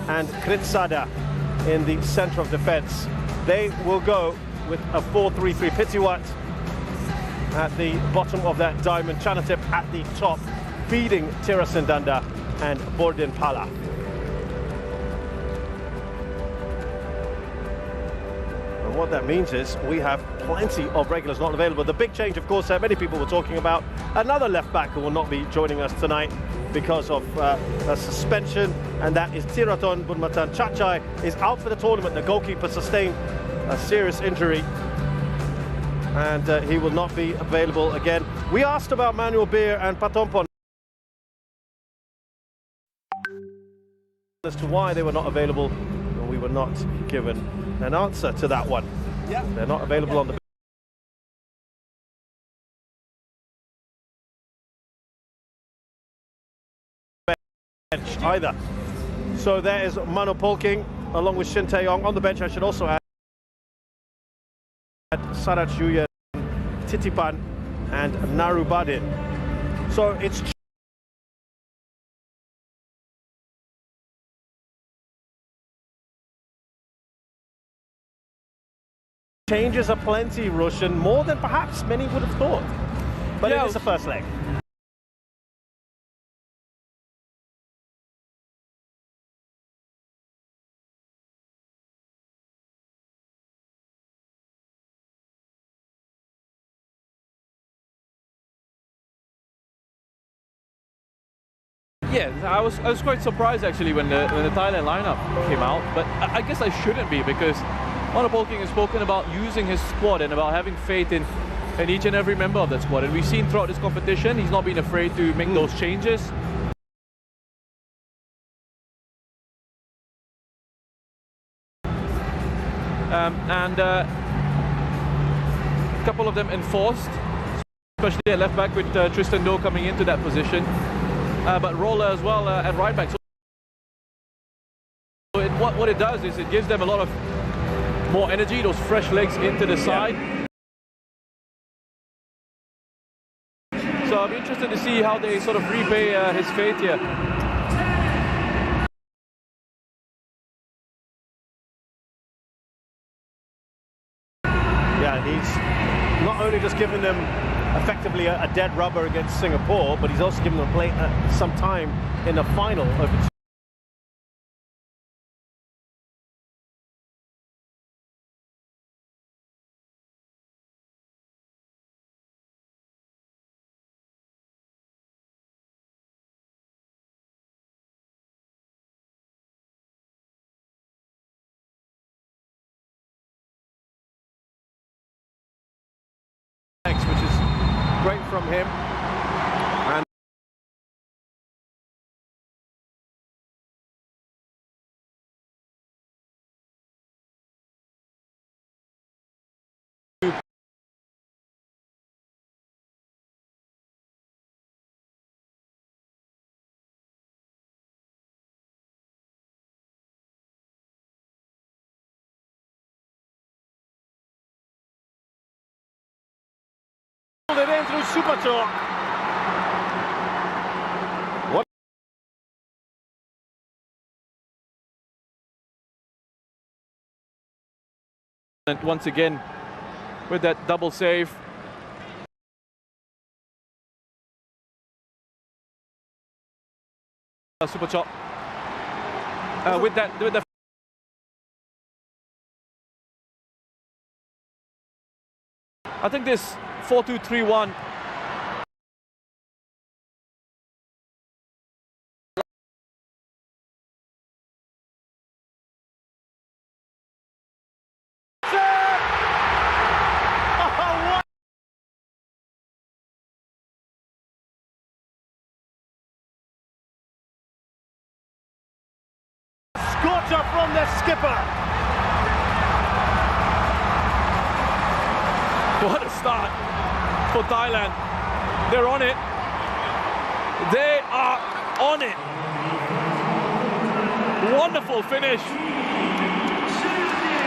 and Kritsada in the center of defense. They will go with a 4-3-3. Pitiwat at the bottom of that diamond, Chanatip at the top, feeding Tirasindanda and Bordin Pala. And what that means is we have plenty of regulars not available. The big change, of course, many people were talking about, another left back who will not be joining us tonight because of a suspension, and that is Tiraton Bunmatan Chachai is out for the tournament. The goalkeeper sustained a serious injury, and he will not be available again. We asked about Manuel Beer and Patompon as to why they were not available, and we were not given an answer to that one. Yeah. They're not available on the bench either. So there is Mano Polking along with Shin Taeyong. On the bench, I should also add Sarat Juyan, Titipan and Narubadin. So it's changes are plenty, Roshan, more than perhaps many would have thought. But yeah, it is the first leg. Yeah, I was quite surprised actually when the Thailand lineup came out, but I guess I shouldn't be, because Mano Polking has spoken about using his squad and about having faith in each and every member of that squad, and we've seen throughout this competition he's not been afraid to make those changes. And a couple of them enforced, especially at left back with Tristan Doe coming into that position. But Roller as well at right back. So what it does is it gives them a lot of more energy, those fresh legs into the side. So I'll be interested to see how they sort of repay his faith here. Yeah, he's not only just given them effectively a dead rubber against Singapore, but he's also given them play some time in the final over which is great from him. And it in through Supato. And once again with that double save. Super chop. With the I think this 4-2-3-1 scorcher from the skipper. What a start for Thailand. They're on it. They are on it. Wonderful finish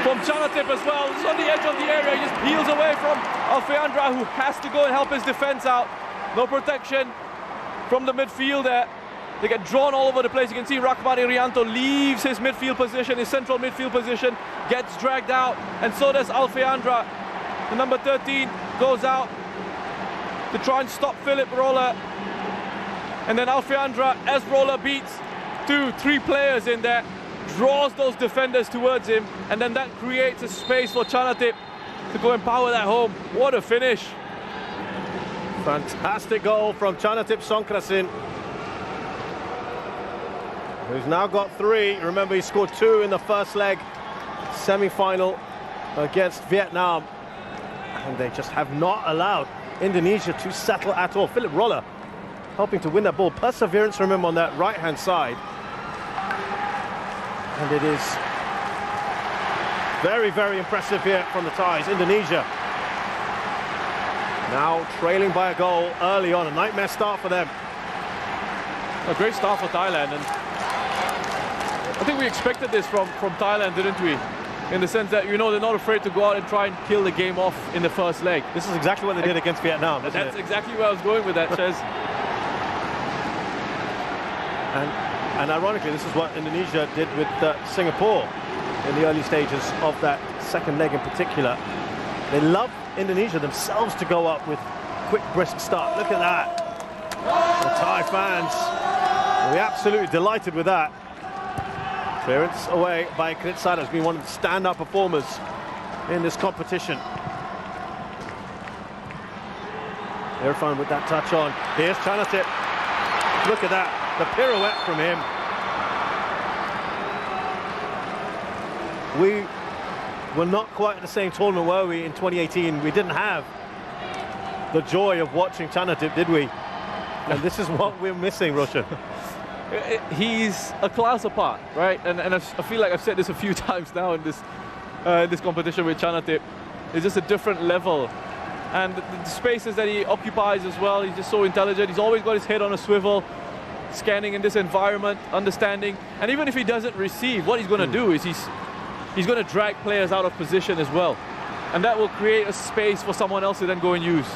from Chanatip as well. He's on the edge of the area. He just peels away from Alfeandra, who has to go and help his defense out. No protection from the midfield there. They get drawn all over the place. You can see Rahman Irianto leaves his midfield position, his central midfield position, gets dragged out, and so does Alfeandra. The number 13 goes out to try and stop Philip Roller. And then Alfeandra, as Roller beats 2-3 players in there, draws those defenders towards him, and then that creates a space for Chanatip to go and power that home. What a finish. Fantastic goal from Chanatip Songkrasin, who's now got 3. Remember, he scored 2 in the first leg, semi-final against Vietnam. And they just have not allowed Indonesia to settle at all. Philip Roller helping to win that ball. Perseverance from him on that right-hand side. And it is very, very impressive here from the Thais. Indonesia now trailing by a goal early on. A nightmare start for them. A great start for Thailand, and I think we expected this from Thailand, didn't we? In the sense that, you know, they're not afraid to go out and try and kill the game off in the first leg. This is exactly what they did against Vietnam, isn't That's it? exactly where I was going with that, Chez. And ironically, this is what Indonesia did with Singapore in the early stages of that second leg in particular. They love Indonesia themselves to go up with quick, brisk start. Look at that. The Thai fans will be absolutely delighted with that. Clearance away by Kritsada, has been one of the stand-up performers in this competition. Irfan with that touch on. Here's Chanatip. Look at that, the pirouette from him. We were not quite at the same tournament, were we, in 2018? We didn't have the joy of watching Chanatip, did we? And this is what we're missing, Roshan. He's a class apart, right? And I feel like I've said this a few times now in this competition with Chanatip. It's just a different level. And the spaces that he occupies as well, he's just so intelligent. He's always got his head on a swivel, scanning in this environment, understanding. And even if he doesn't receive, what he's going to do is he's going to drag players out of position as well. And that will create a space for someone else to then go and use.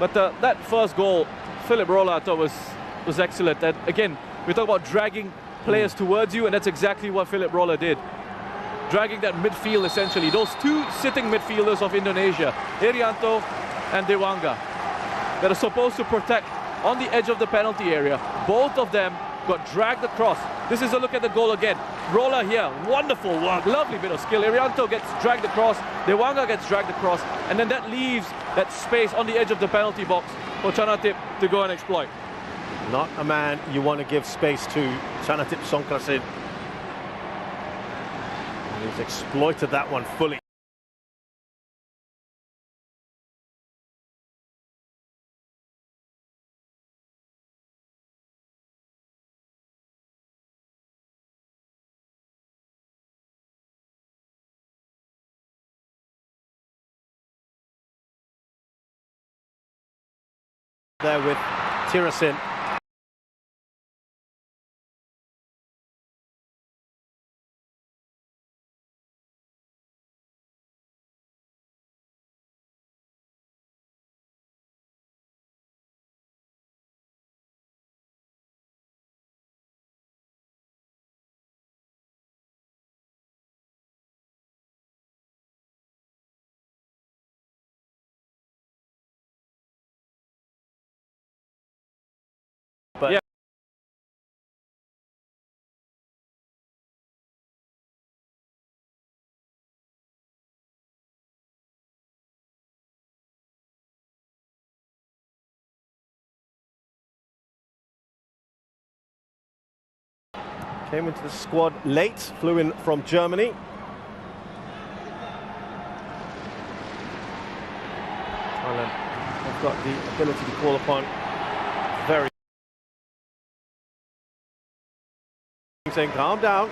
But that first goal, Philip Roller, I thought was excellent. And again, we talk about dragging players towards you, and that's exactly what Philip Roller did. Dragging that midfield, essentially. Those 2 sitting midfielders of Indonesia, Irianto and Dewanga, that are supposed to protect on the edge of the penalty area. Both of them got dragged across. This is a look at the goal again. Roller here, wonderful work, lovely bit of skill. Irianto gets dragged across, Dewanga gets dragged across, and then that leaves that space on the edge of the penalty box for Chanatip to go and exploit. Not a man you want to give space to, Chanatip Songkrasin. He's exploited that one fully. There with Tirasin. But yeah. Came into the squad late, flew in from Germany. Thailand have got the ability to call upon very... saying, calm down.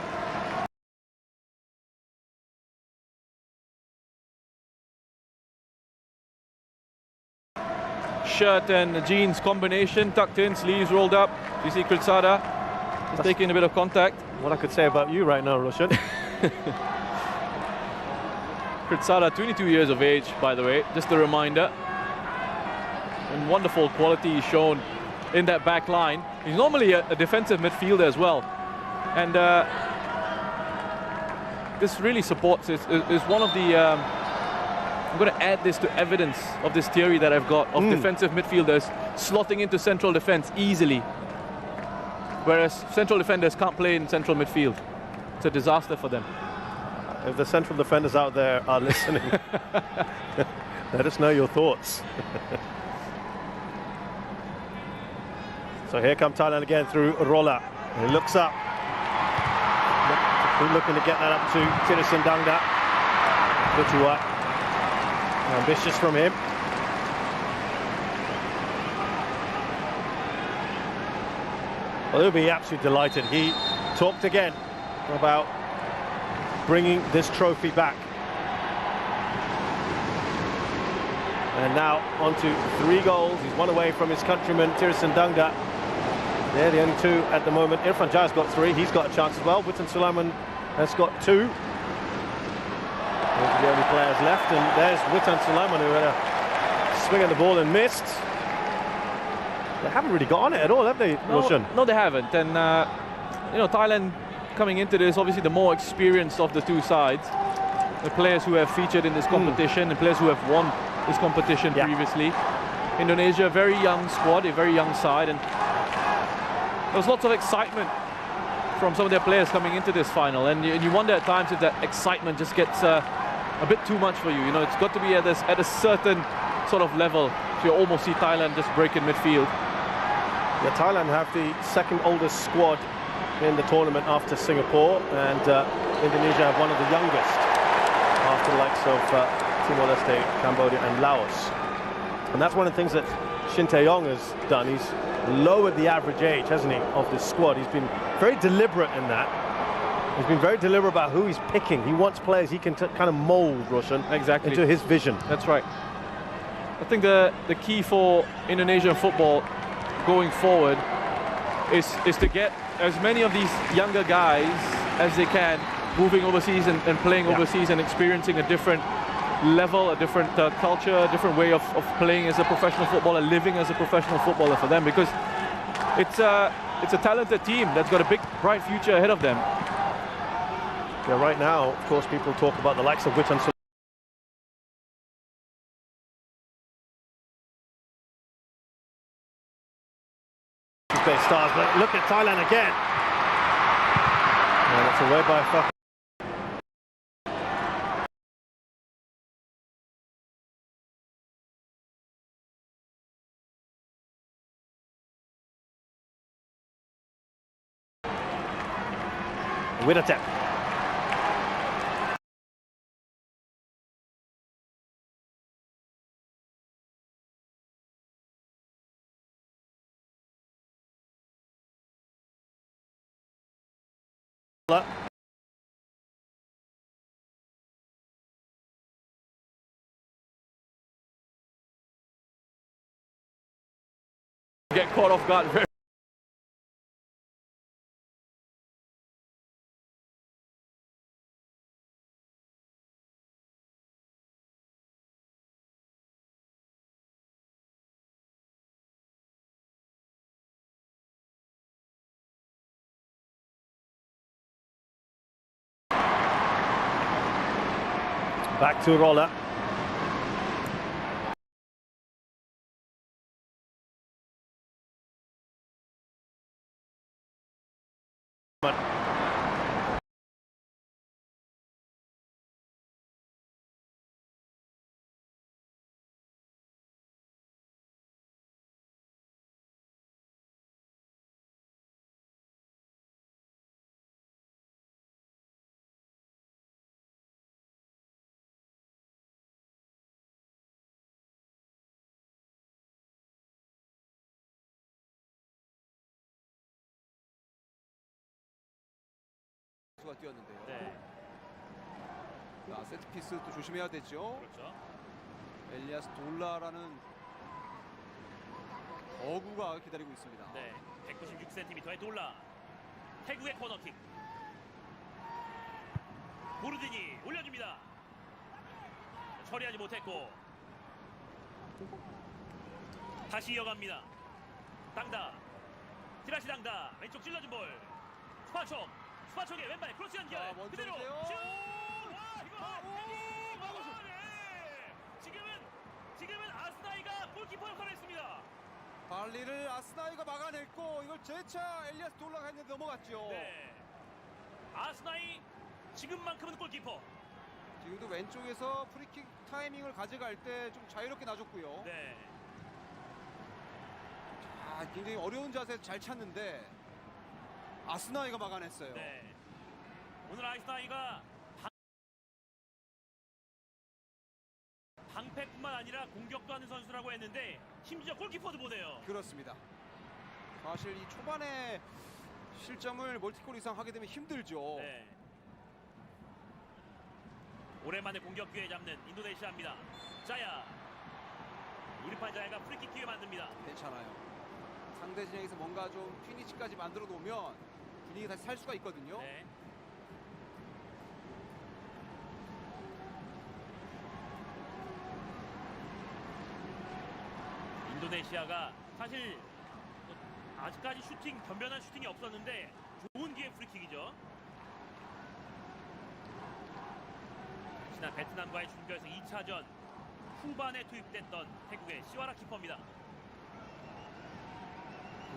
Shirt and jeans combination, tucked in, sleeves rolled up. You see Kritsada is taking a bit of contact. What I could say about you right now, Roshan. Kritsada, 22 years of age, by the way, just a reminder. And wonderful quality shown in that back line. He's normally a defensive midfielder as well. And this really supports, is one of the, I'm going to add this to evidence of this theory that I've got of defensive midfielders slotting into central defense easily, whereas central defenders can't play in central midfield. It's a disaster for them. If the central defenders out there are listening, let us know your thoughts. So here come Thailand again through Rolla. He looks up. Looking to get that up to Thirasin Dangda. Kutua. Ambitious from him. Well, he'll be absolutely delighted. He talked again about bringing this trophy back. And now on to 3 goals. He's 1 away from his countryman Thirasin Dangda. They're the only 2 at the moment. Irfan Jai's got 3. He's got a chance as well. Witan Sulaiman has got 2. Those are the only players left. And there's Witan Sulaiman, who had a swing at the ball and missed. They haven't really got on it at all, have they, Roshan? No, they haven't. And, you know, Thailand coming into this, obviously the more experienced of the 2 sides. The players who have featured in this competition, the players who have won this competition previously. Indonesia, a very young squad, a very young side. And there was lots of excitement from some of their players coming into this final, and you wonder at times if that excitement just gets a bit too much for you. You know, it's got to be at a certain sort of level. So you almost see Thailand just break in midfield. Yeah, Thailand have the 2nd oldest squad in the tournament after Singapore, and Indonesia have one of the youngest after the likes of Timor-Leste, Cambodia and Laos. And that's one of the things that Shin Tae-yong has done. He's lowered the average age, hasn't he, of this squad. He's been very deliberate in that. He's been very deliberate about who he's picking. He wants players he can kind of mold, Roshan, into his vision. That's right. I think the key for Indonesian football going forward is to get as many of these younger guys as they can moving overseas and playing overseas and experiencing a different level, a different culture, a different way of playing as a professional footballer, living as a professional footballer for them, because it's a talented team that's got a big, bright future ahead of them. Yeah, right now, of course, people talk about the likes of Witan Sulaiman. Stars, but look at Thailand again. Yeah, that's away by Fah. Winnatep. Get caught off guard very. Back to Rolla. 가 뛰었는데요. 네. 자, 세트피스 또 조심해야 되죠. 그렇죠. 엘리아스 돌라라는 어구가 기다리고 있습니다. 네, 196cm의 돌라. 태국의 코너킥. 보르딘이 올려줍니다. 처리하지 못했고 다시 이어갑니다. 당다. 티라시 당다. 왼쪽 찔러준 볼. 스파촉의 왼발 크로스 연결. 자, 먼저 그대로 오세요. 슛! 와, 이거 지금은 아스나이가 골키퍼 역할을 했습니다. 발리를 아스나이가 막아냈고 이걸 재차 엘리아스 돌라가 했는데 넘어갔죠. 네. 아스나이 지금만큼은 골키퍼. 지금도 왼쪽에서 프리킥 타이밍을 가져갈 때 좀 자유롭게 놔줬고요. 네. 아, 굉장히 어려운 자세 잘 찾는데 아스나이가 막아냈어요. 네. 오늘 아스나이가 방패뿐만 아니라 공격도 하는 선수라고 했는데 심지어 골키퍼도 보네요. 그렇습니다. 사실 이 초반에 실점을 멀티골 이상 하게 되면 힘들죠. 네. 오랜만에 공격 기회 잡는 인도네시아입니다. 자야. 우리판 자야가 프리킥 기회 만듭니다. 괜찮아요. 상대 진영에서 뭔가 좀 피니치까지 만들어 놓으면 분위기 다시 살 수가 있거든요. 네. 인도네시아가 사실 아직까지 변변한 슈팅이 없었는데 좋은 기회 프리킥이죠. 지난 베트남과의 준결승 2차전 후반에 투입됐던 태국의 시와라 키퍼입니다.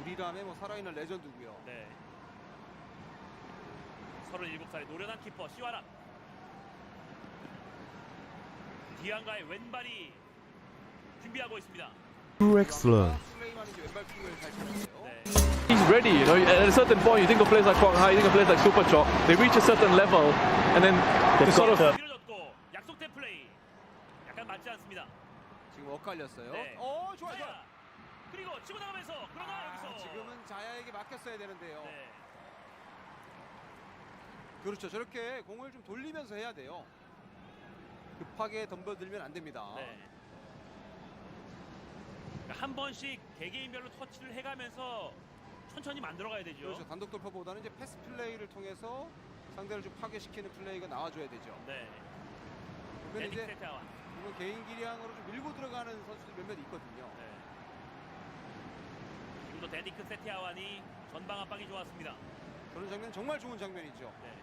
우리람의 뭐 살아있는 레전드고요. 네. 37살의 노련한 키퍼 시와라. 디안가의 왼발이 준비하고 있습니다. excellent. 슬레이만이 왼발 킥을 잘 찾았어요. 네. He's ready, you know. At a certain point, you think of players like Kwang Hai, you think of players like Super Chok. They reach a certain level, and then they sort of. 밀어줬고 약속된 플레이. 약간 맞지 않습니다. 지금 엇갈렸어요. 네. 좋아요. 자야. 그리고 치고 나가면서 그러나 여기서 지금은 자야에게 맡겼어야 되는데요. 네. 그렇죠. 저렇게 공을 좀 돌리면서 해야 돼요. 급하게 덤벼들면 안 됩니다. 네. 그러니까 한 번씩 개개인별로 터치를 해가면서 천천히 만들어가야 되죠. 그렇죠. 단독 돌파보다는 이제 패스 플레이를 통해서 상대를 좀 파괴시키는 플레이가 나와줘야 되죠. 네. 그러면 이제 세타완. 보면 개인 기량으로 좀 밀고 들어가는 선수들 몇몇 있거든요. 네. 지금도 데디크 세티아완이 전방 압박이 좋았습니다. 그런 장면 정말 좋은 장면이죠. 네.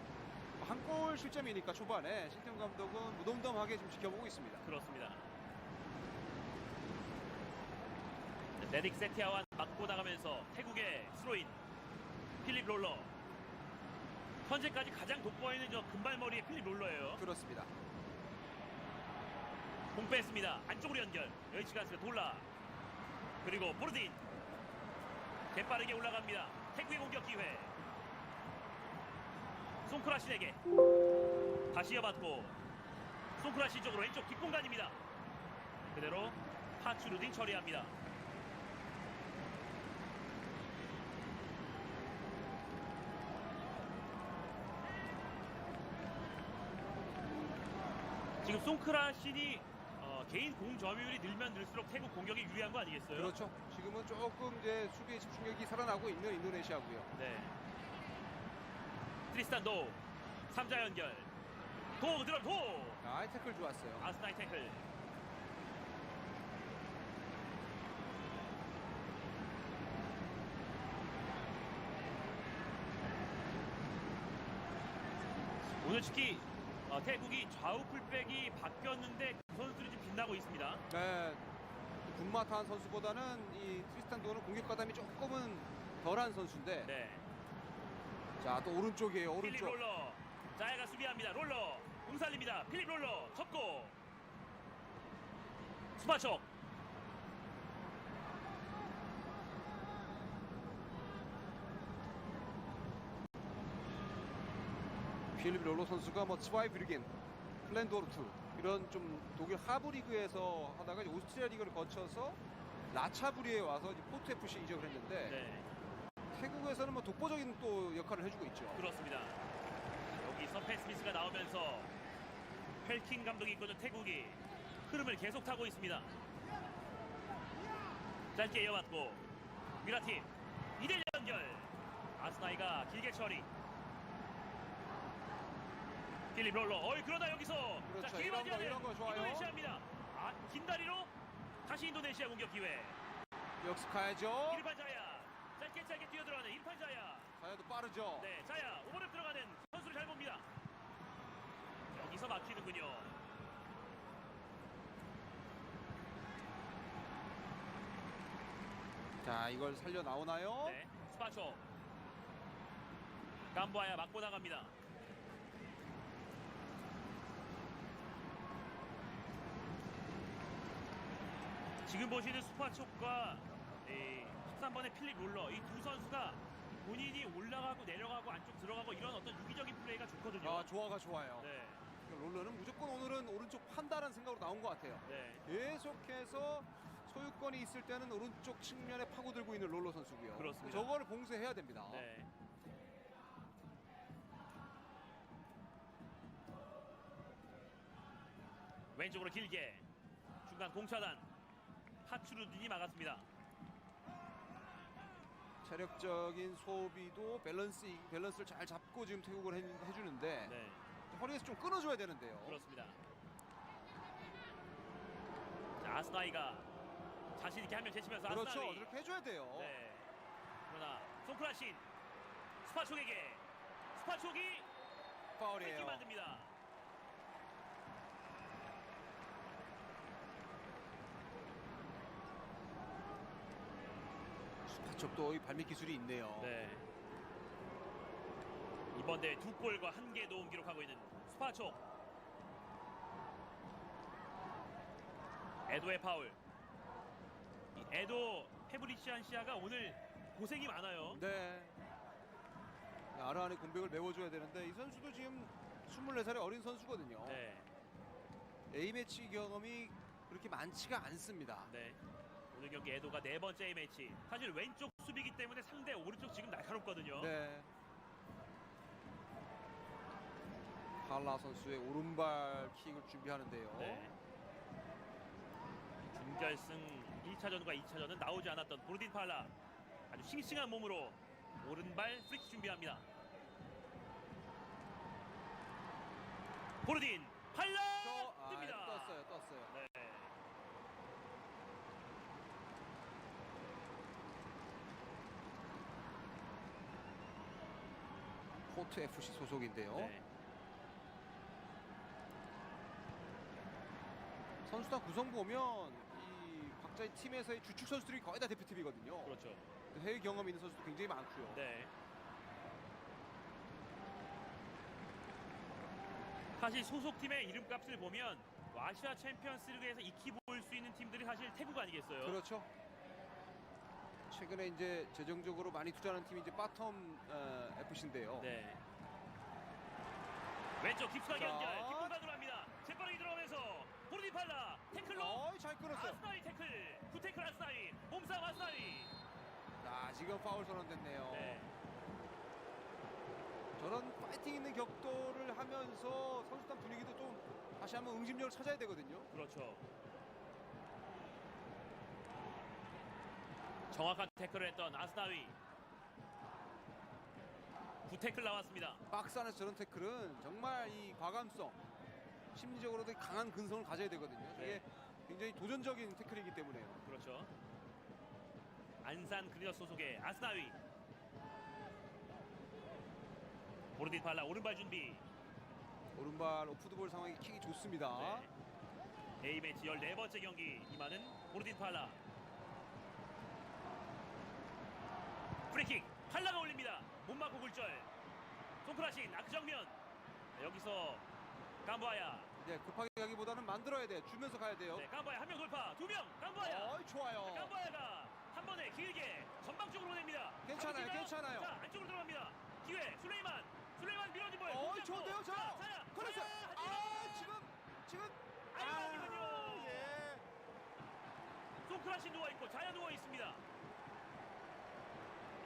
한 골 실점이니까 초반에 신태용 감독은 무덤덤하게 좀 지켜보고 있습니다. 그렇습니다. 데디크 세티아완 맞고 나가면서 태국의 스로인 필립 롤러. 현재까지 가장 돋보이는 저 금발머리의 필립 롤러예요. 그렇습니다. 공 뺐습니다. 안쪽으로 연결. 여의치가 않습니다. 돌라. 그리고 보르딘. 재빠르게 올라갑니다. 태국의 공격 기회. 송크라시에게 다시 이어받고 송크라시 쪽으로 왼쪽 뒷공간입니다. 그대로 파츠루딘 처리합니다. 지금 송크라신이 개인 공 점유율이 늘면 늘수록 태국 공격이 유리한 거 아니겠어요? 그렇죠. 지금은 조금 이제 수비의 집중력이 살아나고 있는 인도네시아고요. 네. 트리스탄 도 3자 연결. 도 들어 도. 아, 태클 좋았어요. 아스나이 태클. 오늘 특히 태국이 좌우 풀백이 바뀌었는데 그 선수들이 좀 빛나고 있습니다. 네. 군마탄 선수보다는 이 트리스탄 도는 공격 가담이 조금은 덜한 선수인데. 네. 자, 또 오른쪽이에요. 필립 오른쪽. 롤러. 자야가 수비합니다. 롤러. 공살립니다. 필립 롤러. 접고. 스파촉. 필립 롤로 선수가 뭐 츠바이브리겐, 플랜도르투 이런 좀 독일 하부 리그에서 하다가 이제 오스트리아 리그를 거쳐서 라차부리에 와서 이제 포트 FC 이적을 했는데 네. 태국에서는 뭐 독보적인 또 역할을 해주고 있죠. 그렇습니다. 여기 서펜 스미스가 나오면서 펠킨 감독이 이끄는 태국이 흐름을 계속 타고 있습니다. 짧게 이어받고 미라팀 2대1 연결. 아스나이가 길게 처리. 필립 롤러. 그러나 여기서 그렇죠. 자, 길게 맞아야 돼요. 이런 거 좋아요. 인도네시아입니다. 긴 다리로 다시 인도네시아 공격 기회. 역습 가야죠. 이르반자야. 짧게 뛰어들어가는 일판자야. 자야도 빠르죠. 네, 자야 오버랩 들어가는 선수를 잘 봅니다. 여기서 막히는군요. 자, 이걸 살려 나오나요? 네, 스파초. 감보아야 막고 나갑니다. 지금 보시는 스파초과 13번의 필립 롤러, 이 두 선수가 본인이 올라가고 내려가고 안쪽 들어가고 이런 어떤 유기적인 플레이가 좋거든요. 아, 조화가 좋아요. 네, 롤러는 무조건 오늘은 오른쪽 판다라는 생각으로 나온 것 같아요. 네. 계속해서 소유권이 있을 때는 오른쪽 측면에 파고들고 있는 롤러 선수고요. 그렇습니다. 저거를 봉쇄해야 됩니다. 네. 왼쪽으로 길게 중간 공차단 하츠루딘이 막았습니다. 체력적인 소비도 밸런스를 잘 잡고 지금 태국을 해주는데 네, 허리에서 좀 끊어줘야 되는데요. 그렇습니다. 자, 아스나이가 자신 있게 한 명 제치면서 그렇죠. 아스나이. 그렇게 해줘야 돼요. 네. 그러나 송크라신 스파촉에게 스파촉이 파울이에요. 뺏기 만듭니다. 수파촉도 이 발밑 기술이 있네요. 네. 이번 대회 2골과 1개 도움 기록하고 있는 스파촉. 에도의 파울. 이 에도 페브리치안시아가 오늘 고생이 많아요. 네. 아르한의 공백을 메워줘야 되는데 이 선수도 지금 24살의 어린 선수거든요. 네. A매치 경험이 그렇게 많지가 않습니다. 네. 오늘 경기 에도가 4번째 A매치. 사실 왼쪽 수비기 때문에 상대 오른쪽 지금 날카롭거든요. 네. 팔라 선수의 오른발 킥을 준비하는데요. 네. 준결승 1차전과 2차전은 나오지 않았던 보르딘 팔라. 아주 싱싱한 몸으로 오른발 프리킥 준비합니다. 보르딘 팔라 뜹니다. 떴어요. 네. 포트 FC 소속인데요. 네. 선수단 구성 보면 이 각자의 팀에서의 주축 선수들이 거의 다 대표팀이거든요. 그렇죠. 해외 경험 있는 선수도 굉장히 많고요. 네. 사실 소속팀의 이름값을 보면 아시아 챔피언스 리그에서 익히 볼 수 있는 팀들이 사실 태국 아니겠어요? 그렇죠. 최근에 이제 재정적으로 많이 투자하는 팀이 이제 바텀 FC인데요. 네. 왼쪽 깊숙하게 자. 연결, 뒷공간으로 합니다. 재빠르게 들어오면서 보르딘 팔라 태클로 잘 끊었어요. 아스나이 태클, 굿태클 아스나이, 몸싸움 아스나이. 지금 파울 선언됐네요. 네. 저런 파이팅 있는 격돌을 하면서 선수단 분위기도 좀 다시 한번 응집력을 찾아야 되거든요. 그렇죠. 정확한 태클을 했던 아스나위. 굿태클 나왔습니다. 박스 안에서 저런 태클은 정말 이 과감성, 심리적으로도 강한 근성을 가져야 되거든요. 저게 네. 굉장히 도전적인 태클이기 때문에요. 그렇죠. 안산 그리너 소속의 아스나위. 보르딘 팔라 오른발 준비. 오른발 오프드볼 상황이 킥이 좋습니다. 네. A매치 14번째 경기 임하는 보르딘 팔라. 프리킥 팔라가 올립니다. 못 맞고 굴절. 송크라신 아크정면. 여기서 감보아야. 네, 급하게 가기보다는 만들어야 돼. 주면서 가야 돼요. 네, 감보아야 한 명 돌파. 2명 감보아야. 좋아요. 감보아야가 한 번에 길게 전방 쪽으로 보냅니다. 괜찮아요, 가로질러. 괜찮아요. 자, 안쪽으로 들어갑니다. 기회 슬레이만 밀어진 볼. 좋은데요, 저. 자야. 그랬어요. 지금. 아니군요. 예. 송크라신 누워 있고 자야 누워 있습니다.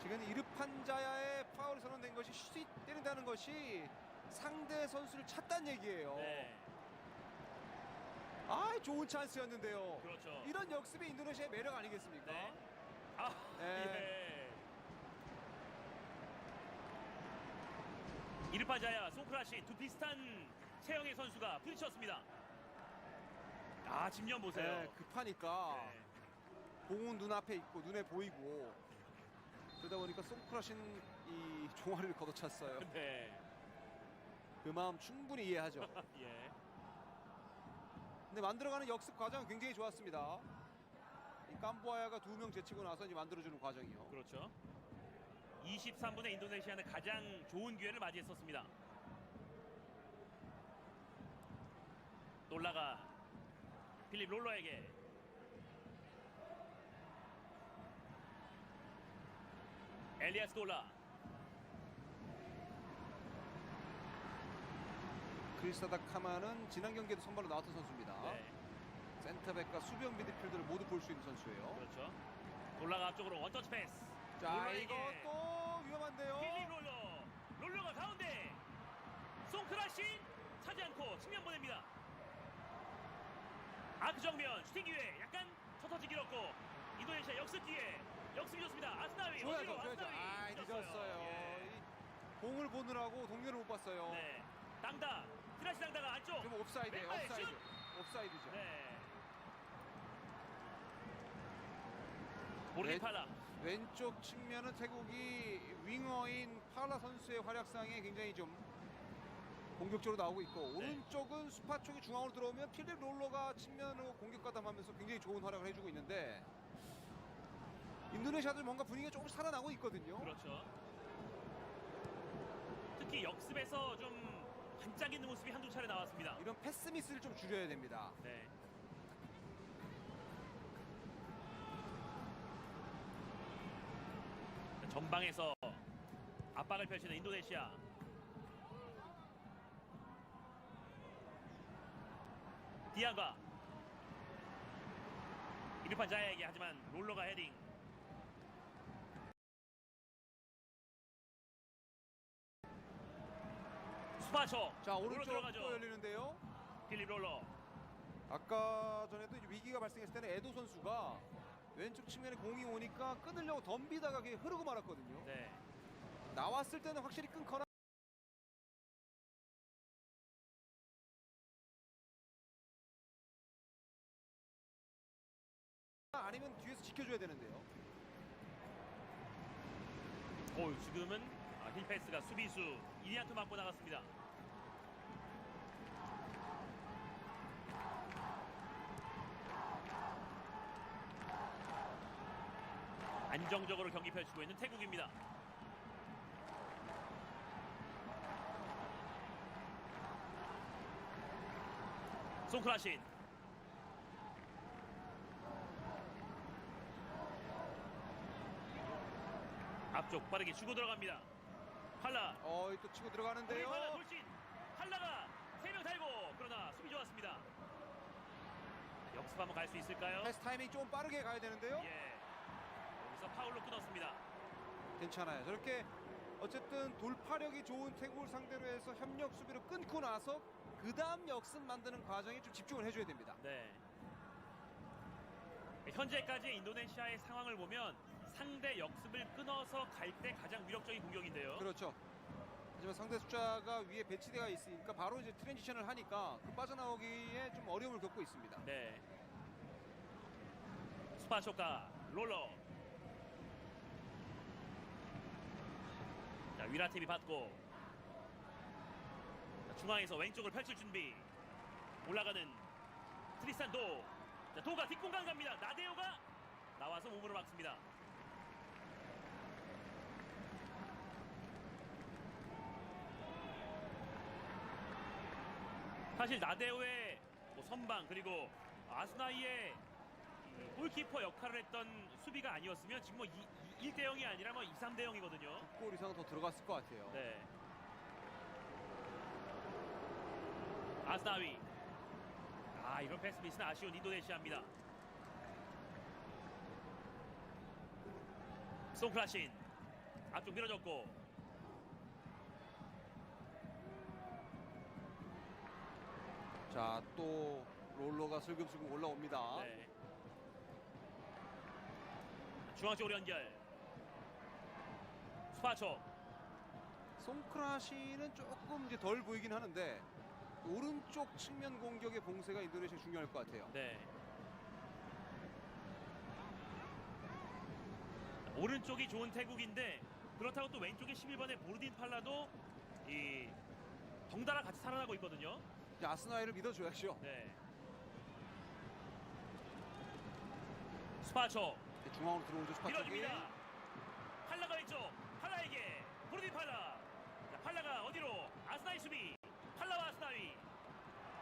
지금 이르판자야의 파울이 선언된 것이 슛이 때린다는 것이 상대 선수를 찼다는 얘기예요. 네, 좋은 찬스였는데요. 그렇죠. 이런 역습이 인도네시아의 매력 아니겠습니까? 네. 네. 예. 이르파자야, 송크라신 두 비슷한 체형의 선수가 부딪혔습니다. 집념 보세요. 네, 급하니까 네. 공은 눈앞에 있고 눈에 보이고 그러다 보니까 송크라신 이 종아리를 걷어찼어요. 네. 그 마음 충분히 이해하죠. 예. 근데 만들어가는 역습 과정은 굉장히 좋았습니다. 이 캄보아야가 2명 제치고 나서 이제 만들어주는 과정이요. 그렇죠. 23분에 인도네시아는 가장 좋은 기회를 맞이했었습니다. 놀라가 필립 롤러에게 엘리아스 놀라. 크리스타다 카마는 지난 경기에도 선발로 나왔던 선수입니다. 네. 센터백과 수비형 미드필더를 모두 볼 수 있는 선수예요. 그렇죠. 놀라가 앞쪽으로 원터치 패스. 자, 롤러에게 이것도 위험한데요. 필립 롤러. 롤러가 가운데. 송크라신 차지 않고 측면 보냅니다. 아크 정면 슈팅 기회. 약간 첫 길었고 인도네시아 역습 기회. 역습이 좋습니다. 아스나위. 줘야죠, 어디로? 줘야죠. 아스나위. 늦었어요. 예. 이 공을 보느라고 동료를 못 봤어요. 네. 당다. 티라시 당다가 안쪽. 지금 옵사이드예요. 왼발 옵사이드. 슛! 옵사이드죠. 네. 모르기 팔라. 왼쪽 측면은 태국이 윙어인 팔라 선수의 활약상에 굉장히 좀 공격적으로 나오고 있고 네. 오른쪽은 수파 쪽이 중앙으로 들어오면 필립 롤러가 측면으로 공격 가담하면서 굉장히 좋은 활약을 해주고 있는데 인도네시아도 뭔가 분위기가 조금 살아나고 있거든요. 그렇죠. 특히 역습에서 좀 반짝이는 모습이 한두 차례 나왔습니다. 이런 패스 미스를 좀 줄여야 됩니다. 네. 전방에서 압박을 펼치는 인도네시아. 디아가 이르판 자야에게 하지만 롤러가 헤딩. 수파초. 자, 롤러 오른쪽 들어가죠. 또 열리는데요. 필립 롤러. 아까 전에도 이제 위기가 발생했을 때는 에도 선수가 왼쪽 측면에 공이 오니까 끊으려고 덤비다가 그게 흐르고 말았거든요. 네. 나왔을 때는 확실히 끊거나 아니면 뒤에서 지켜줘야 되는데요. 지금은 힐 패스가 수비수 이리안토 맞고 나갔습니다. 안정적으로 경기 펼치고 있는 태국입니다. 송크라신. 앞쪽 빠르게 주고 들어갑니다. 팔라. 또 치고 들어가는데요. 팔라 돌진. 팔라가 3명 달고 그러나 수비 좋았습니다. 역습 한번 갈 수 있을까요? 패스 타이밍 좀 빠르게 가야 되는데요. 예. 여기서 파울로 끊었습니다. 괜찮아요. 저렇게 어쨌든 돌파력이 좋은 태국을 상대로 해서 협력 수비로 끊고 나서 그 다음 역습 만드는 과정에 좀 집중을 해줘야 됩니다. 네. 현재까지의 인도네시아의 상황을 보면 상대 역습을 끊어서 갈 때 가장 위력적인 공격인데요. 그렇죠. 하지만 상대 숫자가 위에 배치되어 있으니까 바로 이제 트랜지션을 하니까 그 빠져나오기에 좀 어려움을 겪고 있습니다. 네. 스파초카 롤러. 자, 위라티비 받고 중앙에서 왼쪽을 펼칠 준비. 올라가는 트리스탄 도. 자, 도가 뒷공간 갑니다. 나데오가 나와서 몸으로 막습니다. 사실 나데오의 선방 그리고 아스나이의 골키퍼 역할을 했던 수비가 아니었으면 지금 1대 0이 아니라 2, 3대 0이거든요. 골 이상은 더 들어갔을 것 같아요. 네. 아스나위. 이런 패스 미스는 아쉬운 인도네시아입니다. 송크라신 앞쪽 밀어줬고 자, 또 롤러가 슬금슬금 올라옵니다. 네. 중앙 쪽으로 연결. 스파초. 송크라시는 조금 이제 덜 보이긴 하는데 오른쪽 측면 공격의 봉쇄가 인도네시아 중요할 것 같아요. 네. 오른쪽이 좋은 태국인데 그렇다고 또 왼쪽에 11번의 보르딘 팔라도 이 덩달아 같이 살아나고 있거든요. 아스나이를 믿어줘야죠. 네. 스파초 중앙으로 들어오죠. 스파쪽이. 밀어줍니다. 팔라가 왼쪽. 팔라에게 보르딘 팔라. 자, 팔라가 어디로? 아스나이 수비. 팔라와 아스나이.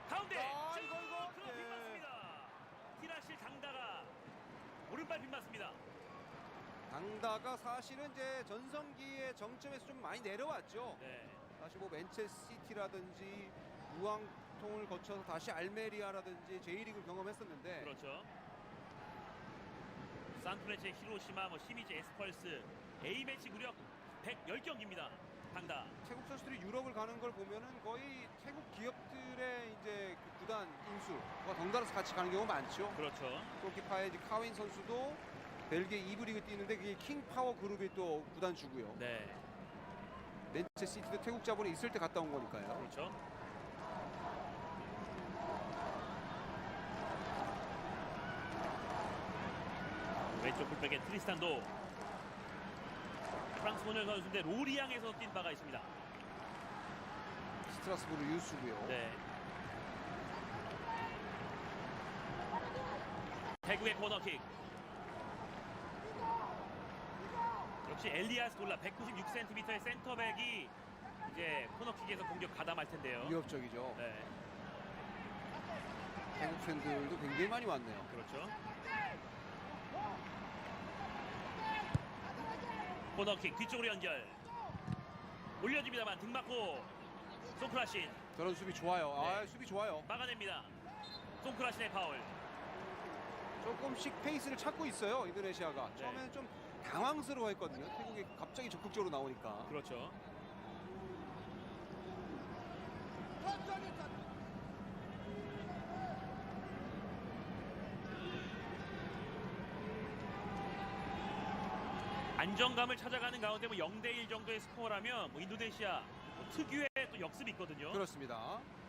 가운데. 아, 쭉! 이거. 그거 예. 빗맞습니다. 티라실 강다가 오른발 빗맞습니다. 강다가 사실은 이제 전성기의 정점에서 좀 많이 내려왔죠. 네. 다시 뭐 맨체스터 시티라든지 무앙통을 거쳐서 다시 알메리아라든지 J리그를 경험했었는데 그렇죠. 산프레체, 히로시마, 뭐 시미즈, 에스펄스, A매치 무려 110경기입니다. 강다. 태국 선수들이 유럽을 가는 걸 보면은 거의 태국 기업들의 이제 그 구단 인수가 덩달아서 같이 가는 경우가 많죠. 그렇죠. 골키파의 이제 카윈 선수도 벨기에 2부 리그 뛰는데 그게 킹파워 그룹이 또 구단 주고요. 네. 맨체스터 시티도 태국 자본이 있을 때 갔다 온 거니까요. 그렇죠. 왼쪽 풀백의 트리스탄도 프랑스 본연 선수인데 로리앙에서 뛴 바가 있습니다. 스트라스부르 유수고요. 네. 태국의 코너킥. 역시 엘리아스 돌라 196cm의 센터백이 이제 코너킥에서 공격 가담할 텐데요. 위협적이죠. 네. 태국 팬들도 굉장히 많이 왔네요. 그렇죠. 코너킥 뒤쪽으로 연결. 올려줍니다만 등 맞고 송크라신 저런 수비 좋아요. 네. 아, 수비 좋아요. 막아냅니다. 송크라신의 파울. 조금씩 페이스를 찾고 있어요. 인도네시아가. 네. 처음에는 좀 당황스러워했거든요. 태국이 갑자기 적극적으로 나오니까. 그렇죠. 안정감을 찾아가는 가운데 뭐 0대1 정도의 스코어라면 뭐 인도네시아 뭐 특유의 또 역습이 있거든요. 그렇습니다.